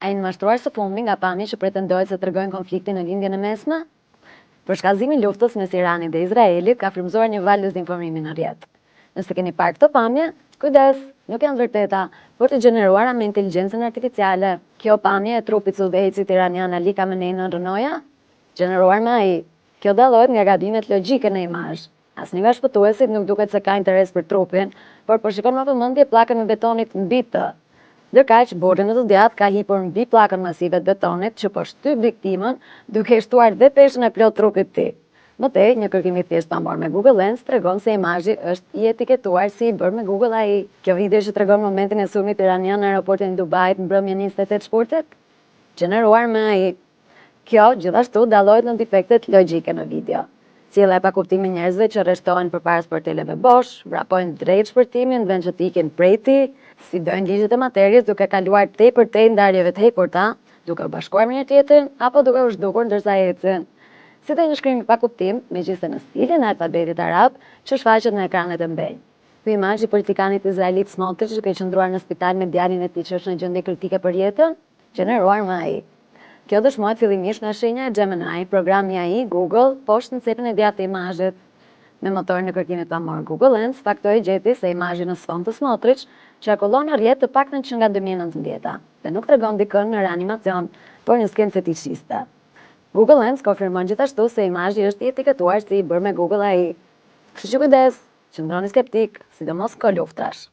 Ai në mashtruar së fundmi nga pamje që pretendohet se tregojnë konfliktin në lindjen e mesme, për shkallëzimin luftës mes Iranit dhe Izraelit ka frymëzuar një val dezinformimi në rrjet. Nëse keni parë këtë pamje, kujdes, nuk janë vërteta, por të gjeneruara me inteligjencën artificiale. Kjo pamje e trupit të udhëheqësit iranian Ali Khamenei në Rënoja, gjeneruar me ai. Kjo dallohet nga gabimet logjike në imazh. Asnjë nga shpëtuesit nuk duket se ka interes për trupin, por po shikon me vëmendje pllakën e betonit mbi të. Ndërkaq, burri në të djathtë ka hipur mbi pllakën masive të betonit që po shtyp viktimën duke shtuar dhe peshën e plot trupit të tij. Mëtej, një kërkim i thjeshtë pamor me Google Lens tregon se imazhi është i etiketuar si i bërë me Google AI. Kjo video që tregon momentin e sulmit iranian në aeroportin e Dubait mbrëmjen 28 shkurtit, gjeneruar me AI. Kjo gjithashtu dallohet në defektet logjike në video. Sjellja e pakuptimit njerëzve që arreshtohen përpara sporteleve Bosch, vrapojnë drejt shpërtimin në vend që të ikin prej tij, si dojnë ligjet e materjes duke kaluar tepërtej ndarjeve të hepurta, duke u bashkuar me njëri tjetrin apo duke u zhdukur ndërsa ecën. Si dhe një shkrim i pakuptim, megjithëse në stilin e alfabetit arab që shfaqet në ekranet e mbenj. Ky imazh i politikanit izraelit Smotrich duke qëndruar në spital me djalin e tij që është në gjendje kritike për jetën, gjeneruar me AI. Kjo dëshmohet fillimisht nga shenja e Gemini, programi AI Google, poshtë në cepën e djathtë të imazhit. Me motorin e kërkimit pamor Google Lens, faktoi gjeti se imazhi në sfond të Smotrich qarkullon në rrjet të paktën që nga 2019 dhe nuk tregon dikën në reanimacion, por një skenë fetishiste. Google Lens konfirmon gjithashtu se imazhi është i etiketuar si i bërë me Google AI. Kështu që kujdes, qëndroni skeptik, sidomos ko luftrash.